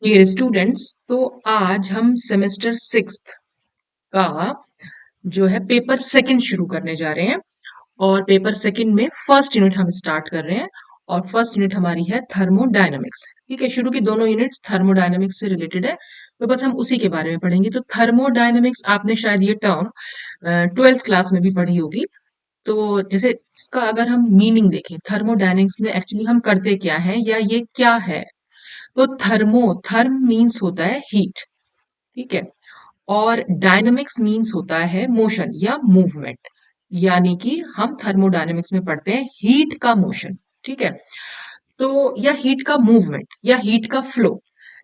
Dear students, तो आज हम सेमेस्टर सिक्स्थ का जो है पेपर सेकंड शुरू करने जा रहे हैं। और पेपर सेकंड में फर्स्ट यूनिट हम स्टार्ट कर रहे हैं। और फर्स्ट यूनिट हमारी है थर्मोडायनामिक्स। ठीक है, शुरू की दोनों यूनिट्स थर्मोडायनामिक्स से रिलेटेड है, तो बस हम उसी के बारे में पढ़ेंगे। तो थर्मोडायनामिक्स आपने शायद ये टर्म ट्वेल्थ क्लास में भी पढ़ी होगी। तो जैसे इसका अगर हम मीनिंग देखें, थर्मोडायनामिक्स में एक्चुअली हम करते क्या है या ये क्या है। तो थर्म मीन्स होता है हीट। ठीक है, और डायनामिक्स मीन्स होता है मोशन या मूवमेंट। यानी कि हम थर्मोडायनामिक्स में पढ़ते हैं हीट का मोशन। ठीक है, तो या हीट का मूवमेंट या हीट का फ्लो।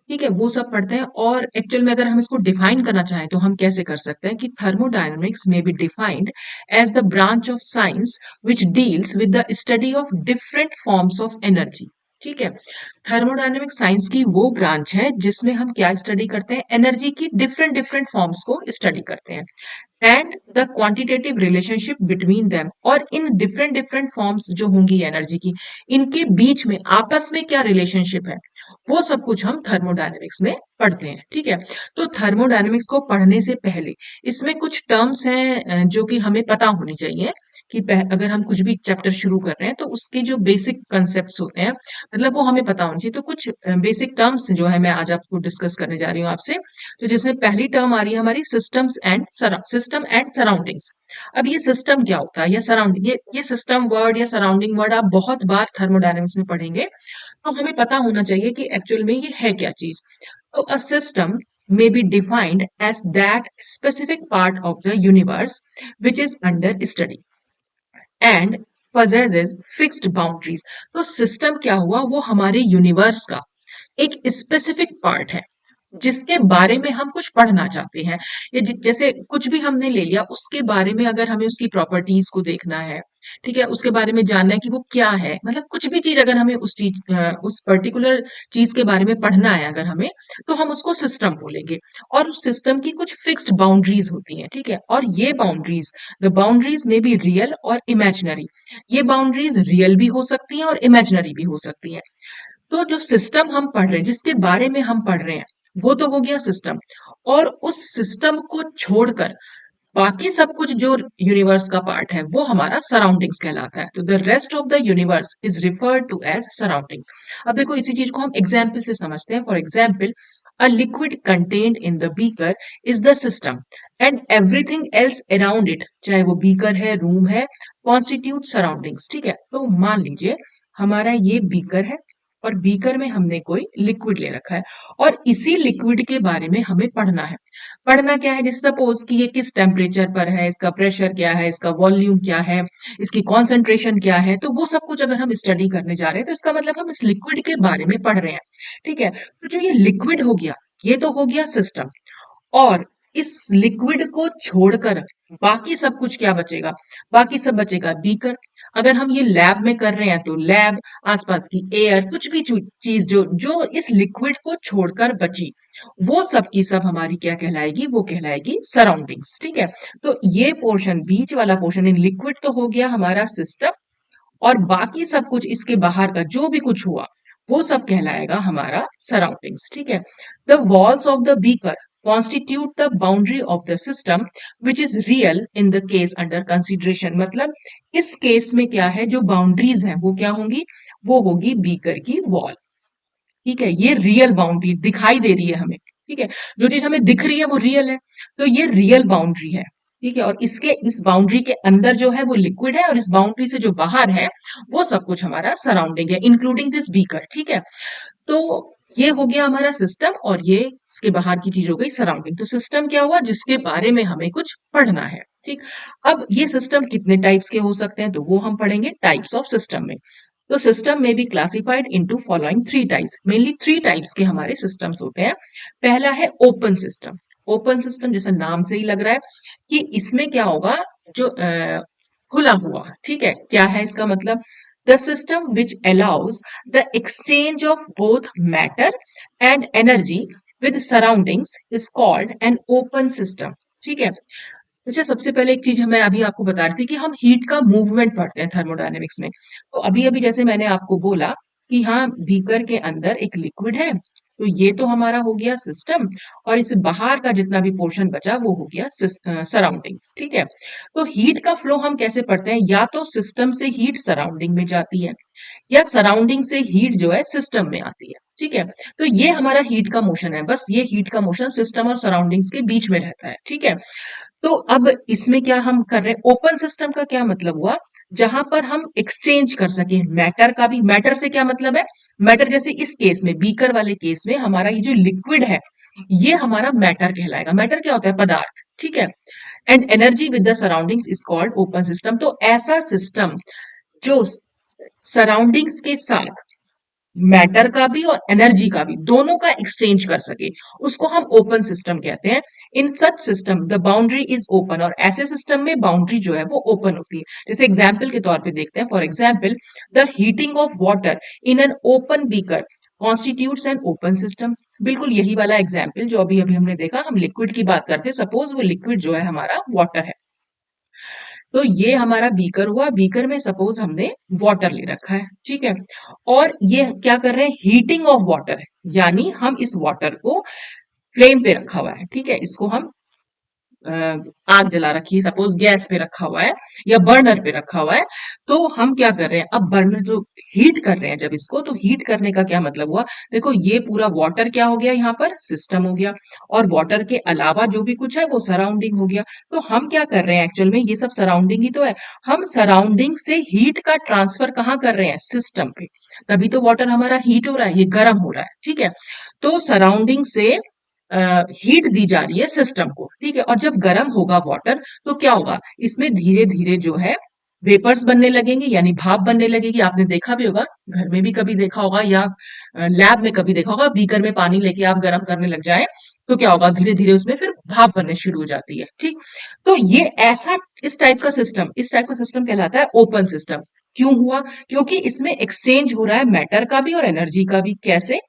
ठीक है, वो सब पढ़ते हैं। और एक्चुअल में अगर हम इसको डिफाइन करना चाहें तो हम कैसे कर सकते हैं कि थर्मोडायनामिक्स में be defined as the branch of science which deals with the study of different forms of energy. ठीक है, थर्मोडायनेमिक साइंस की वो ब्रांच है जिसमें हम क्या स्टडी करते हैं, एनर्जी की डिफरेंट डिफरेंट फॉर्म्स को स्टडी करते हैं and the quantitative relationship between them. और इन डिफरेंट डिफरेंट फॉर्म्स जो होंगी एनर्जी की, इनके बीच में आपस में क्या रिलेशनशिप है, वो सब कुछ हम थर्मोडायनेमिक्स में पढ़ते हैं। ठीक है, तो थर्मोडायनेमिक्स को पढ़ने से पहले इसमें कुछ टर्म्स हैं जो कि हमें पता होनी चाहिए कि अगर हम कुछ भी चैप्टर शुरू कर रहे हैं तो उसके जो बेसिक कंसेप्ट होते हैं, मतलब वो हमें पता होनी चाहिए। तो कुछ बेसिक टर्म्स जो है मैं आज आपको डिस्कस करने जा रही हूँ आपसे। तो जिसमें पहली टर्म आ रही है हमारी सिस्टम एंड सराउंडिंग्स। अब ये सिस्टम क्या होता है या सराउंडिंग, ये सिस्टम वर्ड या सराउंडिंग वर्ड आप बहुत बार थर्मोडायनेमिक्स में पढ़ेंगे, तो हमें पता होना चाहिए कि एक्चुअल में ये है क्या चीज। तो a system may be defined as that specific part of the universe which is under study and possesses fixed boundaries। तो सिस्टम क्या हुआ, वो हमारे यूनिवर्स का एक स्पेसिफिक पार्ट है जिसके बारे में हम कुछ पढ़ना चाहते हैं। या जैसे कुछ भी हमने ले लिया, उसके बारे में अगर हमें उसकी प्रॉपर्टीज को देखना है, ठीक है, उसके बारे में जानना है कि वो क्या है, मतलब कुछ भी चीज अगर हमें उस पर्टिकुलर चीज के बारे में पढ़ना है अगर हमें, तो हम उसको सिस्टम बोलेंगे। और उस सिस्टम की कुछ फिक्स्ड बाउंड्रीज होती हैं। ठीक है, और ये बाउंड्रीज, द बाउंड्रीज में भी रियल और इमेजिनरी। ये बाउंड्रीज रियल भी हो सकती हैं और इमेजिनरी भी हो सकती हैं। तो जो सिस्टम हम पढ़ रहे हैं, जिसके बारे में हम पढ़ रहे हैं, वो तो हो गया सिस्टम। और उस सिस्टम को छोड़कर बाकी सब कुछ जो यूनिवर्स का पार्ट है वो हमारा सराउंडिंग्स कहलाता है। तो the rest of the universe is referred to as surroundings. अब देखो इसी चीज को हम एग्जाम्पल से समझते हैं। For example, a liquid contained in the beaker is the system and everything else around it, चाहे वो बीकर है, रूम है, कॉन्स्टिट्यूट सराउंडिंग्स। ठीक है, तो मान लीजिए हमारा ये बीकर है और बीकर में हमने कोई लिक्विड ले रखा है और इसी लिक्विड के बारे में हमें पढ़ना है। पढ़ना क्या है, जैसे सपोज कि ये किस टेम्परेचर पर है, इसका प्रेशर क्या है, इसका वॉल्यूम क्या है, इसकी कॉन्सेंट्रेशन क्या है। तो वो सब कुछ अगर हम स्टडी करने जा रहे हैं तो इसका मतलब हम इस लिक्विड के बारे में पढ़ रहे हैं। ठीक है, तो जो ये लिक्विड हो गया, ये तो हो गया सिस्टम। और इस लिक्विड को छोड़कर बाकी सब कुछ क्या बचेगा, बाकी सब बचेगा बीकर। अगर हम ये लैब में कर रहे हैं तो लैब, आसपास की एयर, कुछ भी चीज जो जो इस लिक्विड को छोड़कर बची, वो सब की सब हमारी क्या कहलाएगी, वो कहलाएगी सराउंडिंग्स। ठीक है, तो ये पोर्शन, बीच वाला पोर्शन इन लिक्विड तो हो गया हमारा सिस्टम, और बाकी सब कुछ इसके बाहर का जो भी कुछ हुआ वो सब कहलाएगा हमारा सराउंडिंग्स। ठीक है, the walls of the beaker constitute the boundary of the system which is real in the case under consideration. मतलब इस केस में क्या है, जो बाउंड्रीज हैं वो क्या होंगी, वो होगी बीकर की वॉल। ठीक है, ये रियल बाउंड्री दिखाई दे रही है हमें। ठीक है, जो चीज हमें दिख रही है वो रियल है, तो ये रियल बाउंड्री है। ठीक है, और इसके इस बाउंड्री के अंदर जो है वो लिक्विड है और इस बाउंड्री से जो बाहर है वो सब कुछ हमारा सराउंडिंग है, इंक्लूडिंग दिस बीकर। ठीक है, तो ये हो गया हमारा सिस्टम और ये इसके बाहर की चीज हो गई सराउंडिंग। तो सिस्टम क्या हुआ, जिसके बारे में हमें कुछ पढ़ना है। ठीक, अब ये सिस्टम कितने टाइप्स के हो सकते हैं तो वो हम पढ़ेंगे टाइप्स ऑफ सिस्टम में। तो सिस्टम में be classified into following three types. Mainly three types के हमारे सिस्टम्स होते हैं। पहला है ओपन सिस्टम। ओपन सिस्टम जैसे नाम से ही लग रहा है कि इसमें क्या होगा, जो खुला हुआ। ठीक है, क्या है इसका मतलब, the system which allows the exchange of both matter and energy with surroundings is called an open system. ठीक है, अच्छा सबसे पहले एक चीज मैं अभी आपको बता रही थी कि हम हीट का मूवमेंट पढ़ते हैं थर्मोडायनेमिक्स में। तो अभी अभी जैसे मैंने आपको बोला कि हाँ, बीकर के अंदर एक लिक्विड है तो ये तो हमारा हो गया सिस्टम, और इस बाहर का जितना भी पोर्शन बचा वो हो गया सराउंडिंग्स। ठीक है, तो हीट का फ्लो हम कैसे पढ़ते हैं, या तो सिस्टम से हीट सराउंडिंग में जाती है, या सराउंडिंग से हीट जो है सिस्टम में आती है। ठीक है, तो ये हमारा हीट का मोशन है, बस ये हीट का मोशन सिस्टम और सराउंडिंग्स के बीच में रहता है। ठीक है, तो अब इसमें क्या हम कर रहे हैं, ओपन सिस्टम का क्या मतलब हुआ, जहां पर हम एक्सचेंज कर सके मैटर का भी। मैटर से क्या मतलब है, मैटर जैसे इस केस में, बीकर वाले केस में हमारा ये जो लिक्विड है ये हमारा मैटर कहलाएगा। मैटर क्या होता है, पदार्थ। ठीक है, and energy with the surroundings is called open system. तो ऐसा सिस्टम जो सराउंडिंग्स के साथ मैटर का भी और एनर्जी का भी दोनों का एक्सचेंज कर सके, उसको हम ओपन सिस्टम कहते हैं। In such system the boundary is open, और ऐसे सिस्टम में बाउंड्री जो है वो ओपन होती है। जैसे एग्जाम्पल के तौर पे देखते हैं, for example the heating of water in an open beaker constitutes an open system. बिल्कुल यही वाला एग्जाम्पल जो अभी अभी हमने देखा, हम लिक्विड की बात करते हैं, सपोज वो लिक्विड जो है हमारा वाटर है। तो ये हमारा बीकर हुआ, बीकर में सपोज हमने वाटर ले रखा है। ठीक है, और ये क्या कर रहे हैं, हीटिंग ऑफ वाटर है, यानी हम इस वाटर को फ्लेम पे रखा हुआ है। ठीक है, इसको हम अ, आग जला रखी है, सपोज गैस पे रखा हुआ है या बर्नर पे रखा हुआ है। तो हम क्या कर रहे हैं, अब बर्नर जो हीट कर रहे हैं जब इसको, तो हीट करने का क्या मतलब हुआ, देखो ये पूरा वाटर क्या हो गया, यहाँ पर सिस्टम हो गया, और वाटर के अलावा जो भी कुछ है वो सराउंडिंग हो गया। तो हम क्या कर रहे हैं, एक्चुअल में ये सब सराउंडिंग ही तो है। हम सराउंडिंग से हीट का ट्रांसफर कहाँ कर रहे हैं, सिस्टम पे। तभी तो वाटर हमारा हीट हो रहा है, ये गर्म हो रहा है। ठीक है, तो सराउंडिंग से हीट दी जा रही है सिस्टम को। ठीक है, और जब गर्म होगा वाटर तो क्या होगा, इसमें धीरे धीरे जो है वेपर्स बनने लगेंगे, यानी भाप बनने लगेगी। आपने देखा भी होगा, घर में भी कभी देखा होगा, या लैब में कभी देखा होगा, बीकर में पानी लेके आप गर्म करने लग जाए तो क्या होगा, धीरे धीरे उसमें फिर भाप बनने शुरू हो जाती है। ठीक, तो ये ऐसा, इस टाइप का सिस्टम कहलाता है ओपन सिस्टम। क्यों हुआ, क्योंकि इसमें एक्सचेंज हो रहा है मैटर का भी और एनर्जी का भी। कैसे,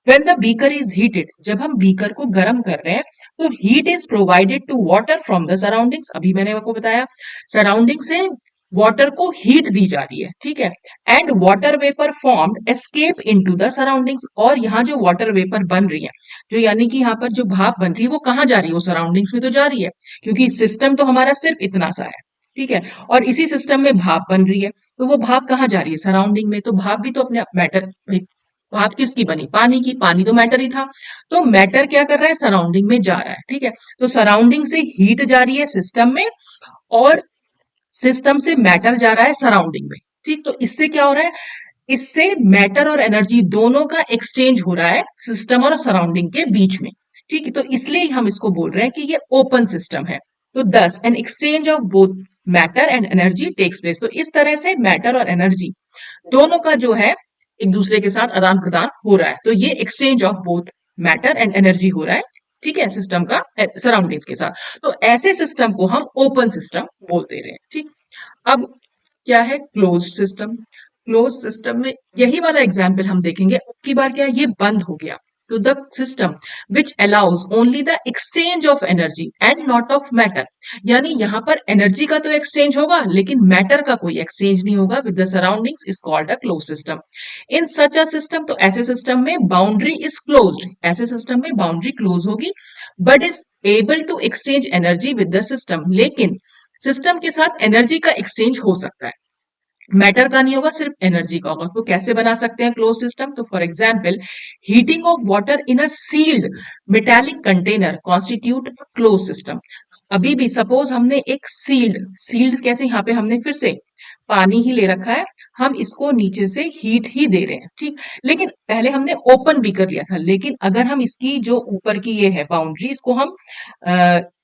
when the beaker is heated, जब हम बीकर को गर्म कर रहे हैं तो heat is provided to water from the surroundings। अभी मैंने आपको बताया, सराउंडिंग से वाटर को हीट दी जा रही है। ठीक है, and water vapour formed escape into the surroundings, और यहाँ जो वाटर वेपर बन रही है, जो यानी कि यहाँ पर जो भाप बन रही है वो कहाँ जा रही है, वो सराउंडिंग्स में तो जा रही है, क्योंकि सिस्टम तो हमारा सिर्फ इतना सा है। ठीक है, और इसी सिस्टम में भाप बन रही है, तो वो भाप कहाँ जा रही है, सराउंडिंग में। तो भाप भी तो अपने मैटर, भाप किसकी बनी, पानी की, पानी तो मैटर ही था। तो मैटर क्या कर रहा है, सराउंडिंग में जा रहा है। ठीक है, तो सराउंडिंग से हीट जा रही है सिस्टम में, और सिस्टम से मैटर जा रहा है सराउंडिंग में। ठीक, तो इससे क्या हो रहा है, इससे मैटर और एनर्जी दोनों का एक्सचेंज हो रहा है सिस्टम और सराउंडिंग के बीच में। ठीक है, तो इसलिए हम इसको बोल रहे हैं कि ये ओपन सिस्टम है। तो thus an exchange of both matter and energy takes place. तो इस तरह से मैटर और एनर्जी दोनों का जो है एक दूसरे के साथ आदान प्रदान हो रहा है। तो ये exchange of both matter and energy हो रहा है। ठीक है, सिस्टम का सराउंडिंग्स के साथ। तो ऐसे सिस्टम को हम ओपन सिस्टम बोलते रहे। ठीक, अब क्या है क्लोज्ड सिस्टम। क्लोज सिस्टम में यही वाला एग्जाम्पल हम देखेंगे। अब की बार क्या है, ये बंद हो गया। To the system which allows only the exchange of energy and not of matter, यानी यहां पर एनर्जी का तो एक्सचेंज होगा लेकिन मैटर का कोई एक्सचेंज नहीं होगा with the surroundings, is called a close system. In such a system, तो ऐसे सिस्टम में बाउंड्री इज क्लोज्ड, ऐसे सिस्टम में बाउंड्री क्लोज होगी, but is able to exchange energy with the system, लेकिन सिस्टम के साथ एनर्जी का एक्सचेंज हो सकता है, मैटर का नहीं होगा, सिर्फ एनर्जी का होगा। तो कैसे बना सकते हैं क्लोज सिस्टम, तो for example heating of water in a sealed metallic container constitute close system. अभी भी सपोज हमने एक सील्ड, सील्ड कैसे, यहाँ पे हमने फिर से पानी ही ले रखा है, हम इसको नीचे से हीट ही दे रहे हैं। ठीक, लेकिन पहले हमने ओपन भी कर लिया था, लेकिन अगर हम इसकी जो ऊपर की ये है बाउंड्री, इसको हम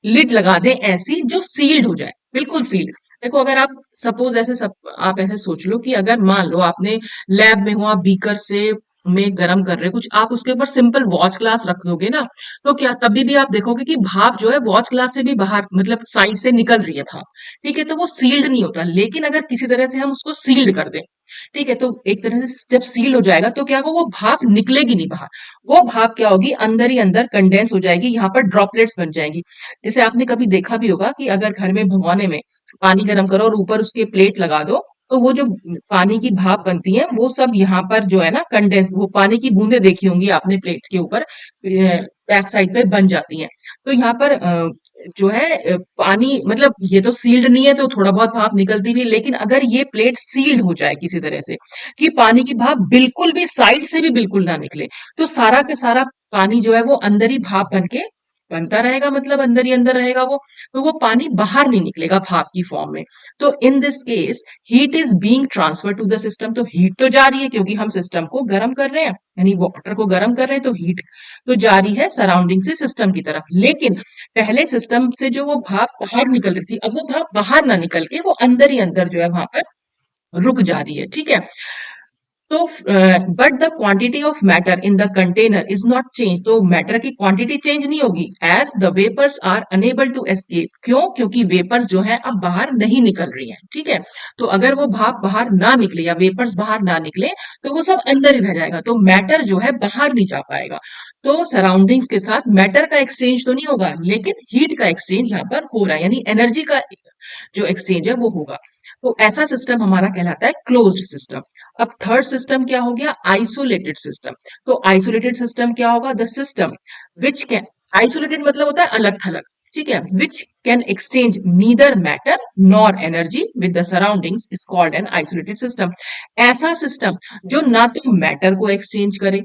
लिड लगा दें ऐसी जो सील्ड हो जाए, बिल्कुल सील्ड। देखो अगर आप सपोज ऐसे आप ऐसे सोच लो कि अगर मान लो आपने लैब में हो, आप बीकर से में गरम कर रहे हो कुछ, आप उसके ऊपर सिंपल वॉच ग्लास रख दोगे ना, तो क्या तभी भी आप देखोगे कि भाप जो है वॉच ग्लास से भी बाहर, मतलब साइड से निकल रही है भाप। ठीक है, तो वो सील्ड नहीं होता, लेकिन अगर किसी तरह से हम उसको सील्ड कर दें, ठीक है, तो एक तरह से जब सील हो जाएगा तो क्या होगा, वो भाप निकलेगी नहीं बाहर, वो भाप क्या होगी, अंदर ही अंदर कंडेंस हो जाएगी, यहाँ पर ड्रॉपलेट्स बन जाएंगी। जैसे आपने कभी देखा भी होगा कि अगर घर में भगोने में पानी गर्म करो और ऊपर उसके प्लेट लगा दो तो वो जो पानी की भाप बनती है वो सब यहाँ पर जो है ना कंडेंस, वो पानी की बूंदे देखी होंगी आपने प्लेट के ऊपर बैक साइड पे बन जाती हैं। तो यहाँ पर जो है पानी मतलब ये तो सील्ड नहीं है तो थोड़ा बहुत भाप निकलती भी है, लेकिन अगर ये प्लेट सील्ड हो जाए किसी तरह से कि पानी की भाप बिल्कुल भी साइड से भी बिल्कुल ना निकले, तो सारा का सारा पानी जो है वो अंदर ही भाप बन के बनता रहेगा, मतलब अंदर ही अंदर रहेगा वो, तो वो पानी बाहर नहीं निकलेगा भाप की फॉर्म में। तो in this case heat is being transfer to the system, तो हीट तो जा रही है क्योंकि हम सिस्टम को गर्म कर रहे हैं, यानी वाटर को गर्म कर रहे हैं, तो हीट तो जारी है सराउंडिंग से सिस्टम की तरफ। लेकिन पहले सिस्टम से जो वो भाप बाहर निकल रही थी, अब वो भाप बाहर ना निकल के वो अंदर ही अंदर जो है वहां पर रुक जा रही है, ठीक है। तो but the quantity of matter in the container is not change, तो मैटर की क्वांटिटी चेंज नहीं होगी as the vapours are unable to escape, क्यों, क्योंकि वेपर्स जो है अब बाहर नहीं निकल रही हैं, ठीक है। तो अगर वो भाप बाहर ना निकले या वेपर्स बाहर ना निकले तो वो सब अंदर ही रह जाएगा, तो मैटर जो है बाहर नहीं जा पाएगा। तो सराउंडिंग्स के साथ मैटर का एक्सचेंज तो नहीं होगा, लेकिन हीट का एक्सचेंज यहाँ पर हो रहा है, यानी एनर्जी का जो एक्सचेंज है वो होगा। तो ऐसा सिस्टम हमारा कहलाता है क्लोज्ड सिस्टम। अब थर्ड सिस्टम क्या हो गया, आइसोलेटेड सिस्टम। तो आइसोलेटेड सिस्टम क्या होगा, the system which can, isolated मतलब होता है अलग थलग, ठीक है, which can exchange neither matter nor energy with the surroundings is called an isolated system. ऐसा सिस्टम जो ना तो मैटर को एक्सचेंज करे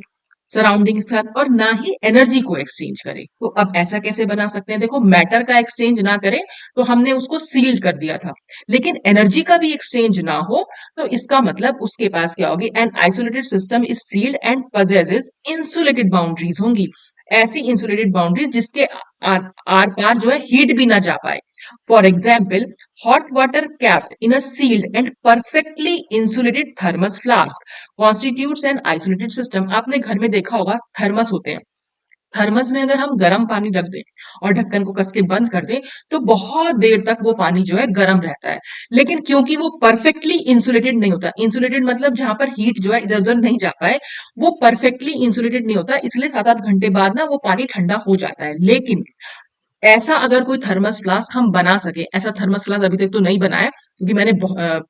सराउंडिंग के साथ और ना ही एनर्जी को एक्सचेंज करे। तो अब ऐसा कैसे बना सकते हैं, देखो मैटर का एक्सचेंज ना करे तो हमने उसको सील्ड कर दिया था, लेकिन एनर्जी का भी एक्सचेंज ना हो तो इसका मतलब उसके पास क्या होगी, an isolated system is sealed and possesses insulated boundaries होंगी, ऐसी इंसुलेटेड बाउंड्रीज जिसके आर आर पार जो है हीट भी ना जा पाए। For example, hot water kept in a sealed and perfectly insulated thermos flask constitutes an isolated system. आपने घर में देखा होगा थर्मस होते हैं, थर्मस में अगर हम गर्म पानी रख दें और ढक्कन को कस के बंद कर दें तो बहुत देर तक वो पानी जो है गर्म रहता है, लेकिन क्योंकि वो परफेक्टली इंसुलेटेड नहीं होता, इंसुलेटेड मतलब जहां पर हीट जो है इधर उधर नहीं जा पाए, वो परफेक्टली इंसुलेटेड नहीं होता, इसलिए 7-8 घंटे बाद ना वो पानी ठंडा हो जाता है। लेकिन ऐसा अगर कोई थर्मस फ्लास्क हम बना सके, ऐसा थर्मस फ्लास्क अभी तक तो नहीं बनाया क्योंकि मैंने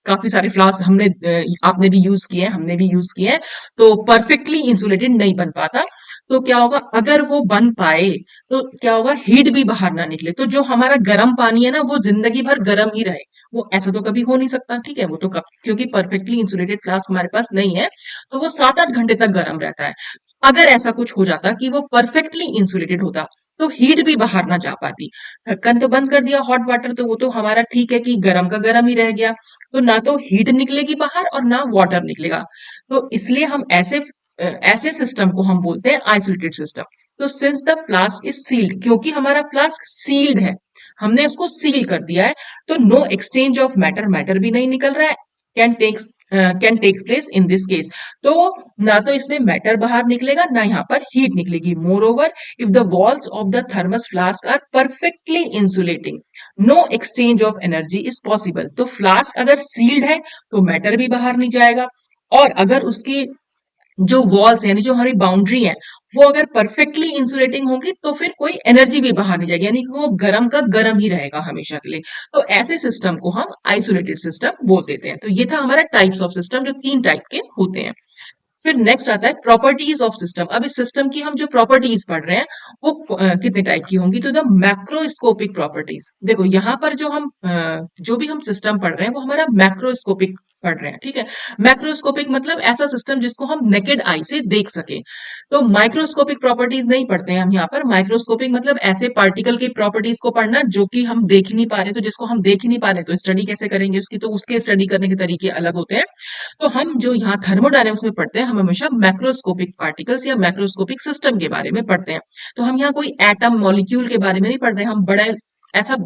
काफी सारे फ्लास्क हमने आपने भी यूज किए हैं, हमने भी यूज किए हैं, तो परफेक्टली इंसुलेटेड नहीं बन पाता। तो क्या होगा, अगर वो बन पाए तो क्या होगा, हीट भी बाहर ना निकले, तो जो हमारा गर्म पानी है ना वो जिंदगी भर गर्म ही रहे, वो ऐसा तो कभी हो नहीं सकता, ठीक है, वो तो कब, क्योंकि परफेक्टली इंसुलेटेड फ्लास्क हमारे पास नहीं है, तो वो 7-8 घंटे तक गर्म रहता है। अगर ऐसा कुछ हो जाता कि वो परफेक्टली इंसुलेटेड होता तो हीट भी बाहर ना जा पाती। ढक्कन तो बंद कर दिया हॉट वाटर, तो वो तो हमारा ठीक है कि गर्म का गर्म ही रह गया, तो ना तो हीट निकलेगी बाहर और ना वाटर निकलेगा। तो इसलिए हम ऐसे सिस्टम को हम बोलते हैं आइसोलेटेड सिस्टम। तो since the flask is sealed, क्योंकि हमारा फ्लास्क सील्ड है, हमने उसको सील कर दिया है, तो no exchange of matter, matter भी नहीं निकल रहा है, can take can take place in this case. तो ना तो इसमें मैटर बाहर निकलेगा ना यहाँ पर हीट निकलेगी। Moreover, if the walls of the thermos flask are perfectly insulating, no exchange of energy is possible. तो फ्लास्क अगर सील्ड है तो मैटर भी बाहर नहीं जाएगा, और अगर उसकी जो वॉल्स यानी जो हमारी बाउंड्री है वो अगर परफेक्टली इंसुलेटिंग होगी तो फिर कोई एनर्जी भी बाहर नहीं जाएगी, यानी कि वो गर्म का गर्म ही रहेगा हमेशा के लिए। तो ऐसे सिस्टम को हम आइसोलेटेड सिस्टम बोल देते हैं। तो ये था हमारा टाइप्स ऑफ सिस्टम जो 3 टाइप के होते हैं। फिर नेक्स्ट आता है प्रॉपर्टीज ऑफ सिस्टम। अब इस सिस्टम की हम जो प्रॉपर्टीज पढ़ रहे हैं वो कितने टाइप की होंगी, तो द मैक्रोस्कोपिक प्रॉपर्टीज। देखो यहाँ पर जो भी हम सिस्टम पढ़ रहे हैं वो हमारा मैक्रोस्कोपिक पढ़ रहे हैं, ठीक है। मैक्रोस्कोपिक मतलब ऐसा सिस्टम जिसको हम नेकेड आई से देख सके। तो माइक्रोस्कोपिक प्रॉपर्टीज नहीं पढ़ते हैं हम यहाँ पर। माइक्रोस्कोपिक मतलब ऐसे पार्टिकल की प्रॉपर्टीज को पढ़ना जो कि हम देख ही नहीं पा रहे, तो जिसको हम देख ही नहीं पा रहे तो स्टडी कैसे करेंगे उसकी, तो उसके स्टडी करने के तरीके अलग होते हैं। तो हम जो यहाँ थर्मोडायनेमिक्स में पढ़ते हैं हम हमेशा मैक्रोस्कोपिक पार्टिकल्स या मैक्रोस्कोपिक सिस्टम के बारे में पढ़ते हैं। तो हम यहाँ कोई एटम मॉलिक्यूल के बारे में नहीं पढ़ रहे हैं, हम बड़ा ऐसा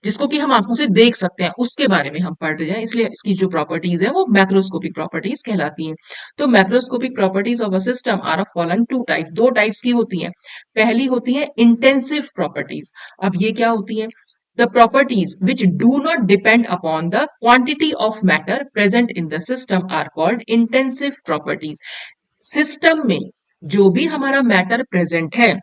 जिसको कि हम आंखों से देख सकते हैं उसके बारे में हम पढ़ रहे हैं, इसलिए इसकी जो प्रॉपर्टीज है वो मैक्रोस्कोपिक प्रॉपर्टीज कहलाती हैं। तो macroscopic properties of a system are of following 2 type, 2 types की होती हैं। पहली होती है इंटेंसिव प्रॉपर्टीज। अब ये क्या होती है, the properties which do not depend upon the quantity of matter present in the system are called intensive properties। System में जो भी हमारा मैटर प्रेजेंट है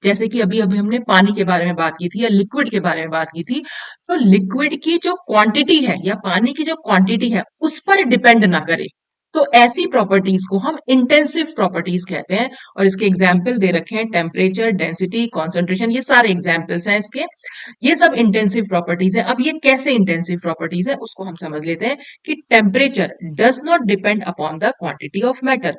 जैसे कि अभी अभी हमने पानी के बारे में बात की थी या लिक्विड के बारे में बात की थी, तो लिक्विड की जो क्वांटिटी है या पानी की जो क्वांटिटी है उस पर डिपेंड ना करे, तो ऐसी प्रॉपर्टीज को हम इंटेंसिव प्रॉपर्टीज कहते हैं। और इसके एग्जाम्पल दे रखे हैं, टेम्परेचर, डेंसिटी, कॉन्सेंट्रेशन, ये सारे एग्जाम्पल्स हैं इसके। ये सब इंटेंसिव प्रॉपर्टीज है। अब ये कैसे इंटेंसिव प्रॉपर्टीज है उसको हम समझ लेते हैं कि temperature does not depend upon the quantity of matter.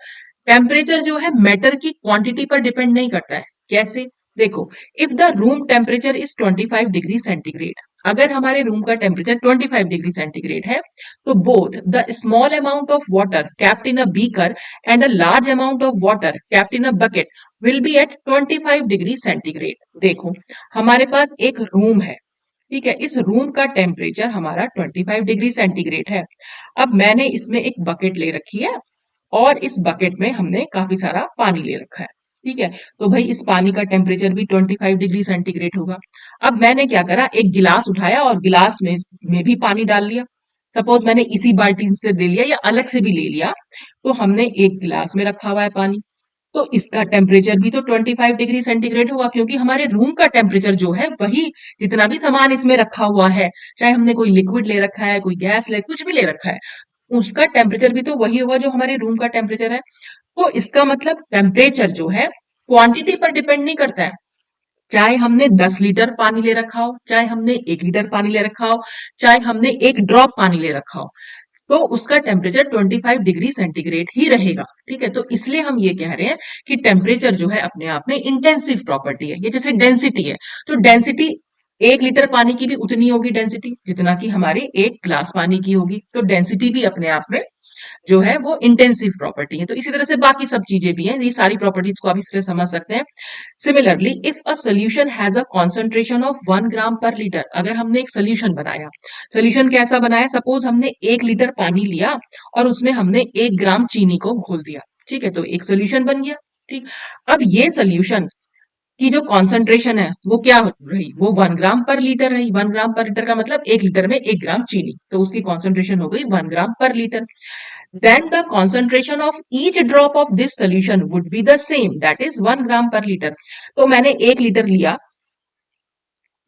Temperature जो है मैटर की क्वांटिटी पर डिपेंड नहीं करता है। कैसे? देखो, if the room temperature is 25 degree centigrade, अगर हमारे रूम का टेम्परेचर 25 डिग्री सेंटीग्रेड है, तो both the small amount of water kept in a beaker and a large amount of water kept in a bucket will be at 25 degree centigrade. देखो, हमारे पास एक room है, ठीक है, इस रूम का टेम्परेचर हमारा 25 डिग्री सेंटीग्रेड है। अब मैंने इसमें एक बकेट ले रखी है और इस बकेट में हमने काफी सारा पानी ले रखा है, ठीक है। तो भाई इस पानी का टेम्परेचर भी 25 डिग्री सेंटीग्रेड होगा। अब मैंने क्या करा, एक गिलास उठाया और गिलास में भी पानी डाल लिया। सपोज मैंने इसी बाल्टी से ले लिया या अलग से भी ले लिया, तो हमने एक गिलास में रखा हुआ है पानी, तो इसका टेम्परेचर भी तो 25 डिग्री सेंटीग्रेड होगा, क्योंकि हमारे रूम का टेम्परेचर जो है वही, जितना भी सामान इसमें रखा हुआ है, चाहे हमने कोई लिक्विड ले रखा है, कोई गैस ले, कुछ भी ले रखा है, उसका टेम्परेचर भी तो वही होगा जो हमारे रूम का टेम्परेचर है। तो इसका मतलब टेम्परेचर जो है क्वांटिटी पर डिपेंड नहीं करता है। चाहे हमने 10 लीटर पानी ले रखा हो, चाहे हमने 1 लीटर पानी ले रखा हो, चाहे हमने एक ड्रॉप पानी ले रखा हो, तो उसका टेम्परेचर 25 डिग्री सेंटीग्रेड ही रहेगा, ठीक है। तो इसलिए हम ये कह रहे हैं कि टेम्परेचर जो है अपने आप में इंटेंसिव प्रॉपर्टी है। ये जैसे डेंसिटी है, तो डेंसिटी 1 लीटर पानी की भी उतनी होगी डेंसिटी जितना कि हमारी एक ग्लास पानी की होगी, तो डेंसिटी भी अपने आप में जो है वो इंटेंसिव प्रॉपर्टी है। तो इसी तरह से बाकी सब चीजें भी हैं, ये सारी प्रॉपर्टीज को आप इस तरह समझ सकते हैं। Similarly, if a solution has a concentration of 1 ग्राम पर लीटर, अगर हमने एक सोल्यूशन बनाया, सोल्यूशन कैसा बनाया, सपोज हमने 1 लीटर पानी लिया और उसमें हमने 1 ग्राम चीनी को घोल दिया, ठीक है, तो एक सोल्यूशन बन गया, ठीक। अब ये सोल्यूशन की जो कॉन्सेंट्रेशन है वो क्या रही, वो 1 ग्राम पर लीटर रही। 1 ग्राम पर लीटर का मतलब 1 लीटर में 1 ग्राम चीनी, तो उसकी कॉन्सेंट्रेशन हो गई 1 ग्राम पर litre. then the concentration of each drop of this solution would be the same, that is 1 ग्राम पर लीटर। तो मैंने 1 लीटर लिया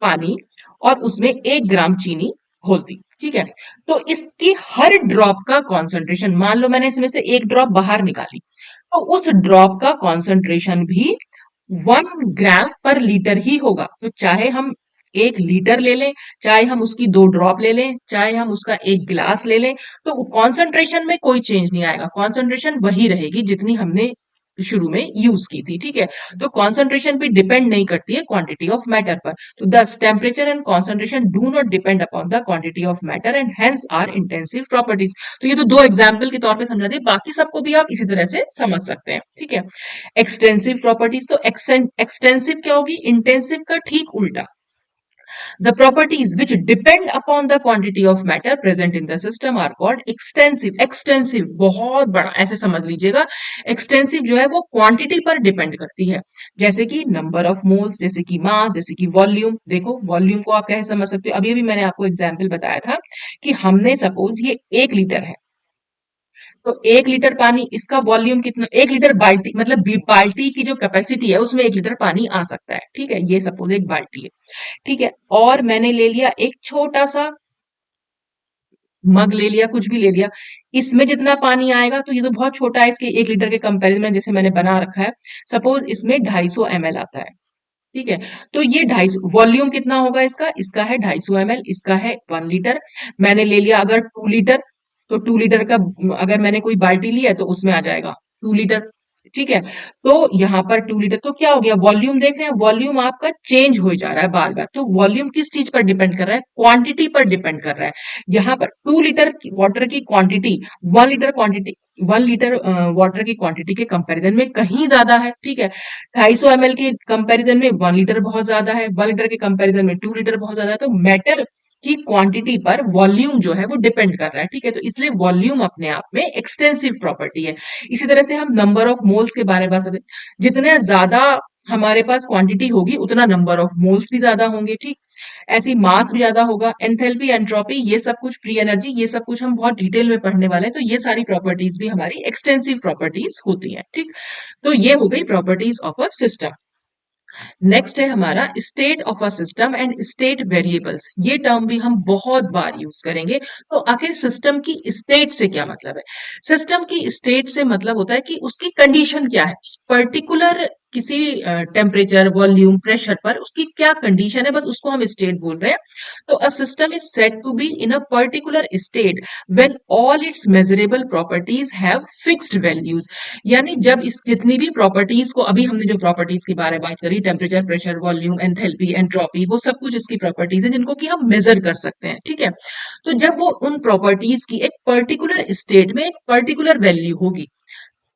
पानी और उसमें 1 ग्राम चीनी घोल दी, ठीक है। तो इसकी हर ड्रॉप का कॉन्सेंट्रेशन, मान लो मैंने इसमें से एक ड्रॉप बाहर निकाली, तो उस ड्रॉप का कॉन्सेंट्रेशन भी 1 ग्राम पर लीटर ही होगा। तो चाहे हम 1 लीटर ले लें, चाहे हम उसकी 2 ड्रॉप ले लें, चाहे हम उसका एक गिलास ले लें, तो कॉन्सेंट्रेशन में कोई चेंज नहीं आएगा, कॉन्सेंट्रेशन वही रहेगी जितनी हमने शुरू में यूज की थी, ठीक है। तो कॉन्सेंट्रेशन भी डिपेंड नहीं करती है क्वांटिटी ऑफ मैटर पर। तो thus temperature and concentration do not depend upon the quantity of matter and hence are intensive properties. तो ये तो दो एग्जाम्पल के तौर पे समझा दिए, बाकी सबको भी आप इसी तरह से समझ सकते हैं, ठीक है। एक्सटेंसिव प्रॉपर्टीज, तो एक्सटेंसिव क्या होगी, इंटेंसिव का ठीक उल्टा। The properties which depend upon the quantity of matter present in the system are called extensive। extensive बहुत बड़ा, ऐसे समझ लीजिएगा। extensive जो है वो क्वांटिटी पर डिपेंड करती है, जैसे कि नंबर ऑफ मोल्स, जैसे कि मास, जैसे कि वॉल्यूम। देखो वॉल्यूम को आप कैसे समझ सकते हो, अभी अभी मैंने आपको एग्जाम्पल बताया था कि हमने सपोज ये 1 लीटर है, तो 1 लीटर पानी, इसका वॉल्यूम कितना, 1 लीटर बाल्टी, मतलब बाल्टी की जो कैपेसिटी है उसमें 1 लीटर पानी आ सकता है, ठीक है। ये सपोज एक बाल्टी है, ठीक है। और मैंने ले लिया एक छोटा सा मग ले लिया, कुछ भी ले लिया, इसमें जितना पानी आएगा तो ये तो बहुत छोटा है इसके 1 लीटर के कंपैरिजन में, जैसे मैंने बना रखा है। सपोज इसमें 250 ml आता है, ठीक है। तो ये 250 वॉल्यूम कितना होगा इसका, इसका है 250 ml, इसका है 1 लीटर। मैंने ले लिया अगर 2 लीटर, तो 2 लीटर का अगर मैंने कोई बाल्टी लिया है तो उसमें आ जाएगा 2 लीटर, ठीक है। तो यहाँ पर 2 लीटर, तो क्या हो गया, वॉल्यूम देख रहे हैं, वॉल्यूम आपका चेंज हो जा रहा है बार बार। तो वॉल्यूम किस चीज पर डिपेंड कर रहा है, क्वांटिटी पर डिपेंड कर रहा है। यहाँ पर 2 लीटर वाटर की quantity 1 litre quantity, 1 litre water की क्वांटिटी के कंपैरिजन में कहीं ज्यादा है, ठीक है। 250 ml के कंपैरिजन में 1 लीटर बहुत ज्यादा है, 1 लीटर के कंपैरिजन में 2 लीटर बहुत ज्यादा है। तो मैटर की क्वांटिटी पर वॉल्यूम जो है वो डिपेंड कर रहा है, ठीक है। तो इसलिए वॉल्यूम अपने आप में एक्सटेंसिव प्रॉपर्टी है। इसी तरह से हम नंबर ऑफ मोल्स के बारे में बात करते हैं, जितने ज्यादा हमारे पास क्वांटिटी होगी उतना नंबर ऑफ मोल्स भी ज्यादा होंगे, ठीक। ऐसी मास भी ज्यादा होगा। एंथैल्पी, एंट्रोपी, ये सब कुछ, फ्री एनर्जी, ये सब कुछ हम बहुत डिटेल में पढ़ने वाले हैं। तो ये सारी प्रॉपर्टीज भी हमारी एक्सटेंसिव प्रॉपर्टीज होती हैं, ठीक। तो ये हो गई properties of a system. Next है हमारा state of a system and state variables. ये टर्म भी हम बहुत बार यूज करेंगे। तो आखिर सिस्टम की स्टेट से क्या मतलब है? सिस्टम की स्टेट से मतलब होता है कि उसकी कंडीशन क्या है, पर्टिकुलर किसी टेम्परेचर, वॉल्यूम, प्रेशर पर उसकी क्या कंडीशन है, बस उसको हम स्टेट बोल रहे हैं। तो a system is said to be in a particular state when all its measurable properties have fixed values. यानी जब इस जितनी भी प्रॉपर्टीज को, अभी हमने जो प्रॉपर्टीज के बारे में बात करी, temperature, pressure, volume, enthalpy, entropy, वो सब कुछ इसकी प्रॉपर्टीज है जिनको कि हम मेजर कर सकते हैं, ठीक है। तो जब वो उन प्रॉपर्टीज की एक पर्टिकुलर स्टेट में एक पर्टिकुलर वैल्यू होगी,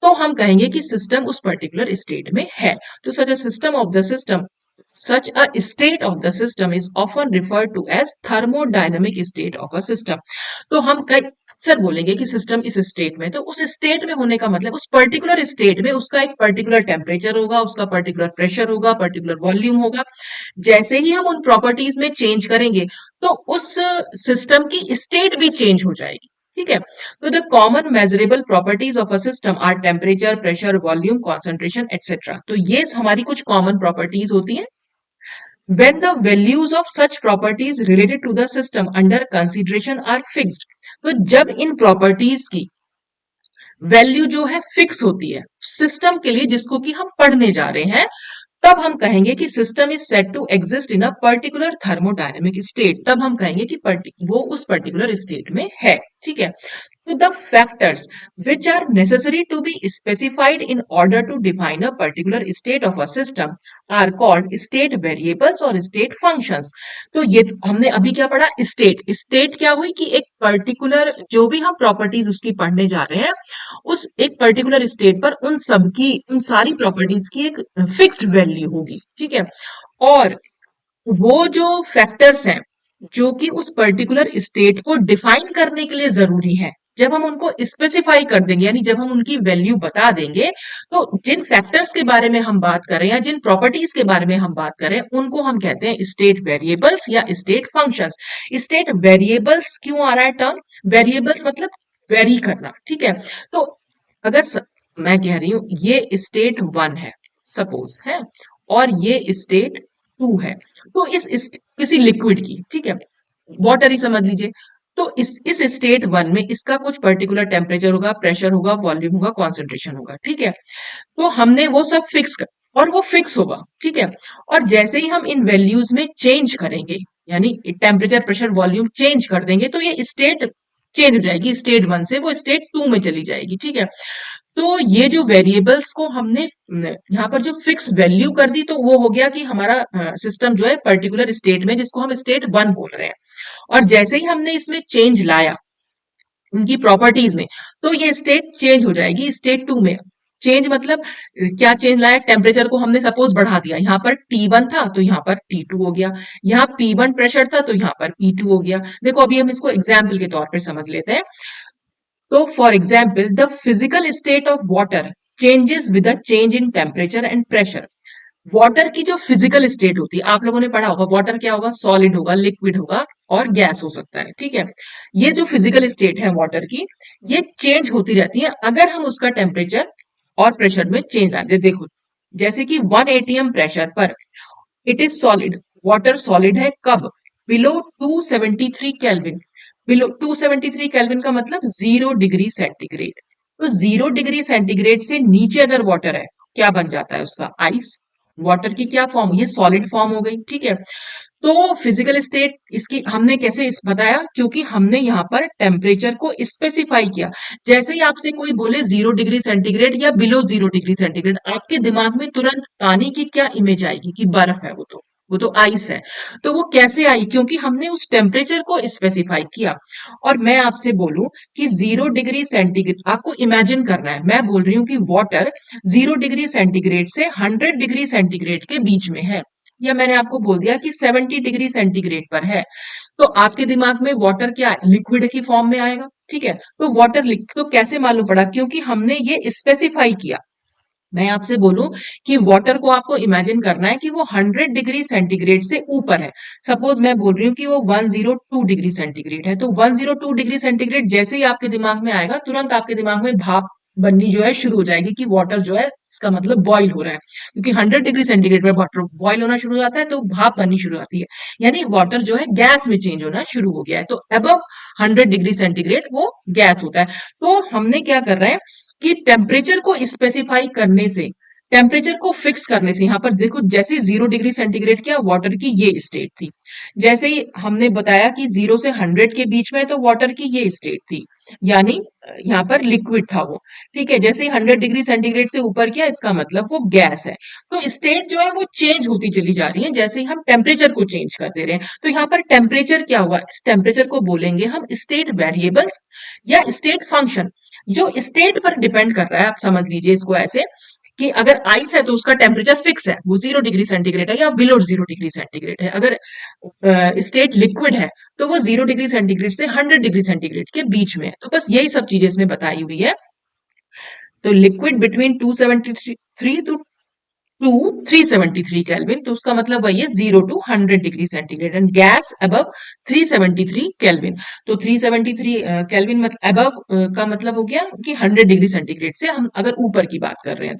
तो हम कहेंगे कि सिस्टम उस पर्टिकुलर स्टेट में है। तो such a system of the system such a state of the system is often referred to as thermodynamic state of a system। तो हम कई अक्सर बोलेंगे कि सिस्टम इस स्टेट में, तो उस स्टेट में होने का मतलब उस पर्टिकुलर स्टेट में उसका एक पर्टिकुलर टेम्परेचर होगा, उसका पर्टिकुलर प्रेशर होगा, पर्टिकुलर वॉल्यूम होगा। जैसे ही हम उन प्रॉपर्टीज में चेंज करेंगे, तो उस सिस्टम की स्टेट भी चेंज हो जाएगी, ठीक है। तो the common measurable properties of a system are temperature, pressure, volume, concentration etcetera. तो ये हमारी कुछ कॉमन प्रॉपर्टीज होती हैं। When the values of such properties related to the system under consideration are fixed, तो जब इन प्रॉपर्टीज की वैल्यू जो है फिक्स होती है सिस्टम के लिए जिसको कि हम पढ़ने जा रहे हैं, तब हम कहेंगे कि system is said to exist in a particular thermodynamic state. तब हम कहेंगे कि वो उस पर्टिकुलर स्टेट में है, ठीक है। तो the factors which are necessary to be specified in order to define a particular state of a system are called state variables और state functions। तो ये हमने अभी क्या पढ़ा, स्टेट। स्टेट क्या हुई कि एक पर्टिकुलर जो भी हम प्रॉपर्टीज उसकी पढ़ने जा रहे हैं, उस एक पर्टिकुलर स्टेट पर उन सबकी, उन सारी प्रॉपर्टीज की एक फिक्स्ड वैल्यू होगी, ठीक है। और वो जो फैक्टर्स हैं जो कि उस पर्टिकुलर स्टेट को डिफाइन करने के लिए जरूरी है, जब हम उनको स्पेसिफाई कर देंगे, यानी जब हम उनकी वैल्यू बता देंगे, तो जिन फैक्टर्स के बारे में हम बात कर रहे हैं या जिन प्रॉपर्टीज के बारे में हम बात कर रहे हैं, उनको हम कहते हैं स्टेट वेरिएबल्स या स्टेट फंक्शंस। स्टेट वेरिएबल्स क्यों आ रहा है टर्म? वेरिएबल्स मतलब वेरी करना, ठीक है। तो अगर मैं कह रही हूं ये स्टेट वन है सपोज है, और ये स्टेट टू है, तो इस किसी लिक्विड की, ठीक है, वाटर ही समझ लीजिए। तो इस स्टेट वन में इसका कुछ पर्टिकुलर टेम्परेचर होगा, प्रेशर होगा, वॉल्यूम होगा, कॉन्सेंट्रेशन होगा, ठीक है। तो हमने वो सब फिक्स कर, और वो फिक्स होगा, ठीक है। और जैसे ही हम इन वैल्यूज में चेंज करेंगे, यानी टेम्परेचर, प्रेशर, वॉल्यूम चेंज कर देंगे, तो ये स्टेट चेंज हो जाएगी, स्टेट वन से वो स्टेट टू में चली जाएगी, ठीक है। तो ये जो वेरिएबल्स को हमने यहाँ पर जो फिक्स वैल्यू कर दी, तो वो हो गया कि हमारा सिस्टम जो है पर्टिकुलर स्टेट में, जिसको हम स्टेट वन बोल रहे हैं। और जैसे ही हमने इसमें चेंज लाया उनकी प्रॉपर्टीज में, तो ये स्टेट चेंज हो जाएगी स्टेट टू में। चेंज मतलब क्या चेंज लाया? टेम्परेचर को हमने सपोज बढ़ा दिया, यहाँ पर T1 था तो यहाँ पर T2 हो गया, यहाँ P1 प्रेशर था तो यहाँ पर P2 हो गया। देखो अभी हम इसको एग्जाम्पल के तौर पर समझ लेते हैं। तो for example the physical state of water changes with a change in temperature and pressure. Water की जो फिजिकल स्टेट होती है, आप लोगों ने पढ़ा होगा वाटर क्या होगा, सॉलिड होगा, लिक्विड होगा और गैस हो सकता है, ठीक है। ये जो फिजिकल स्टेट है वाटर की, ये चेंज होती रहती है अगर हम उसका टेम्परेचर और प्रेशर में चेंज लाते। देखो जैसे कि 1 atm प्रेशर पर it is solid, water solid है कब? Below 273 kelvin. बिलो 273 केल्विन का मतलब 0 डिग्री सेंटीग्रेड। तो 0 डिग्री सेंटीग्रेड से नीचे अगर वाटर है, क्या बन जाता है उसका? आइस। वाटर की क्या फॉर्म? ये सॉलिड फॉर्म हो गई, ठीक है। तो फिजिकल स्टेट इसकी हमने कैसे बताया? क्योंकि हमने यहाँ पर टेम्परेचर को स्पेसिफाई किया। जैसे ही आपसे कोई बोले 0 डिग्री सेंटीग्रेड या बिलो 0 डिग्री सेंटीग्रेड, आपके दिमाग में तुरंत पानी की क्या इमेज आएगी? कि बर्फ है, वो तो आइस है। तो वो कैसे आई? क्योंकि हमने उस टेम्परेचर को स्पेसिफाई किया। और मैं आपसे बोलूं कि 0 डिग्री सेंटीग्रेड आपको इमेजिन करना है, मैं बोल रही हूँ कि वाटर 0 डिग्री सेंटीग्रेड से 100 डिग्री सेंटीग्रेड के बीच में है, या मैंने आपको बोल दिया कि 70 डिग्री सेंटीग्रेड पर है, तो आपके दिमाग में वाटर क्या लिक्विड की फॉर्म में आएगा, ठीक है। तो वाटर तो कैसे मालूम पड़ा? क्योंकि हमने ये स्पेसिफाई किया। मैं आपसे बोलूं कि वाटर को आपको इमेजिन करना है कि वो 100 डिग्री सेंटीग्रेड से ऊपर है। सपोज मैं बोल रही हूँ कि वो 102 डिग्री सेंटीग्रेड है, तो 102 डिग्री सेंटीग्रेड जैसे ही आपके दिमाग में आएगा, तुरंत आपके दिमाग में भाप बननी जो है शुरू हो जाएगी कि वाटर जो है इसका मतलब बॉईल हो रहा है, क्योंकि 100 डिग्री सेंटीग्रेड में वाटर बॉईल होना शुरू हो जाता है तो भाप बननी शुरू होती है, यानी वाटर जो है गैस में चेंज होना शुरू हो गया है। तो अबव 100 डिग्री सेंटीग्रेड वो गैस होता है। तो हमने क्या कर रहे हैं कि टेम्परेचर को स्पेसिफाई करने से, टेम्परेचर को फिक्स करने से, यहाँ पर देखो जैसे 0 डिग्री सेंटीग्रेड क्या वाटर की ये स्टेट थी, जैसे ही हमने बताया कि 0 से 100 के बीच में तो वाटर की ये स्टेट थी, यानी यहाँ पर लिक्विड था वो। ठीक है, जैसे ही 100 डिग्री सेंटीग्रेड से ऊपर किया इसका मतलब वो गैस है। तो स्टेट जो है वो चेंज होती चली जा रही है जैसे ही हम टेम्परेचर को चेंज कर दे रहे हैं। तो यहाँ पर टेम्परेचर क्या हुआ, इस टेम्परेचर को बोलेंगे हम स्टेट वेरिएबल्स या स्टेट फंक्शन, जो स्टेट पर डिपेंड कर रहा है। आप समझ लीजिए इसको ऐसे कि अगर आइस है तो उसका टेम्परेचर फिक्स है, वो 0 डिग्री सेंटीग्रेड है या बिलो 0 डिग्री सेंटीग्रेड है। अगर स्टेट लिक्विड है तो वो 0 डिग्री सेंटीग्रेड से 100 डिग्री सेंटीग्रेड के बीच में है। तो बस यही सब चीजें इसमें बताई हुई है। तो लिक्विड बिटवीन 273 टू 373 केल्विन, तो उसका मतलब वही है 0 to 100 degree centigrade, and gas above 373 kelvin. तो 373 केल्विन मतलब अबव का मतलब हो गया कि 100 डिग्री सेंटीग्रेड से हम अगर ऊपर की बात कर रहे हैं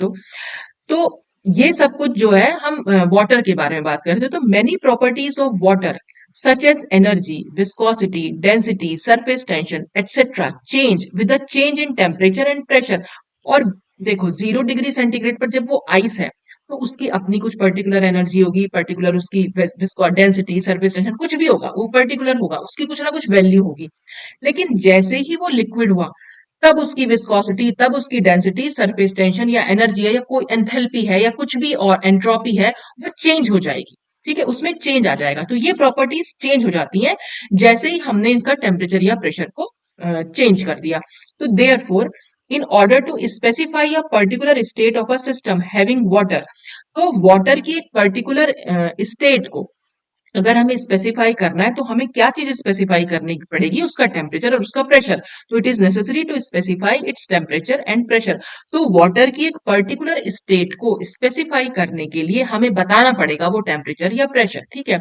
तो ये सब कुछ जो है हम वाटर के बारे में बात कर रहे थे। तो many properties of water such as energy, viscosity, density, surface tension etcetera change with the change in temperature and pressure. और देखो 0 डिग्री सेंटीग्रेड पर जब वो आइस है तो उसकी अपनी कुछ पर्टिकुलर एनर्जी होगी, पर्टिकुलर उसकी डेंसिटी, सरफेस टेंशन, कुछ भी होगा वो पर्टिकुलर होगा, उसकी कुछ ना कुछ वैल्यू होगी। लेकिन जैसे ही वो लिक्विड हुआ तब उसकी विस्कोसिटी, तब उसकी डेंसिटी, सरफेस टेंशन या एनर्जी है या कोई एंथैल्पी है या कुछ भी और एंट्रोपी है वो चेंज हो जाएगी। ठीक है, उसमें चेंज आ जाएगा। तो ये प्रॉपर्टीज चेंज हो जाती हैं जैसे ही हमने इनका टेम्परेचर या प्रेशर को चेंज कर दिया। तो therefore in order to specify a particular state of a system having water, तो वाटर की एक पर्टिकुलर स्टेट को अगर हमें स्पेसिफाई करना है तो हमें क्या चीज स्पेसिफाई करनी पड़ेगी, उसका टेम्परेचर और उसका प्रेशर। तो it is necessary to specify its temperature and pressure. तो वाटर की एक पर्टिकुलर स्टेट को स्पेसिफाई करने के लिए हमें बताना पड़ेगा वो टेम्परेचर या प्रेशर। ठीक है,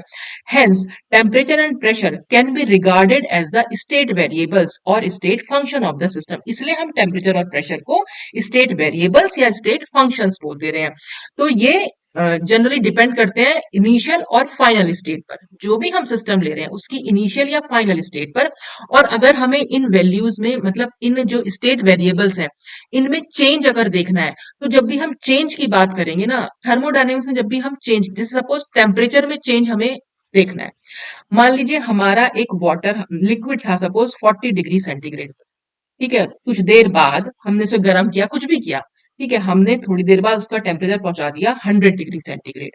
hence temperature and pressure can be regarded as the state variables और state function of the system. इसलिए हम टेम्परेचर और प्रेशर को स्टेट वेरिएबल्स या स्टेट फंक्शंस बोल दे रहे हैं। तो ये जनरली डिपेंड करते हैं इनिशियल और फाइनल स्टेट पर, जो भी हम सिस्टम ले रहे हैं उसकी इनिशियल या फाइनल स्टेट पर। और अगर हमें इन वैल्यूज में मतलब इन जो स्टेट वेरिएबल्स हैं इनमें चेंज अगर देखना है तो जब भी हम चेंज की बात करेंगे ना थर्मोडायनेमिक्स में, जब भी हम चेंज, जैसे सपोज टेम्परेचर में चेंज हमें देखना है, मान लीजिए हमारा एक वाटर लिक्विड था सपोज 40 डिग्री सेंटीग्रेड, ठीक है, कुछ देर बाद हमने उसे गर्म किया, कुछ भी किया, ठीक है, हमने थोड़ी देर बाद उसका टेम्परेचर पहुंचा दिया 100 डिग्री सेंटीग्रेड।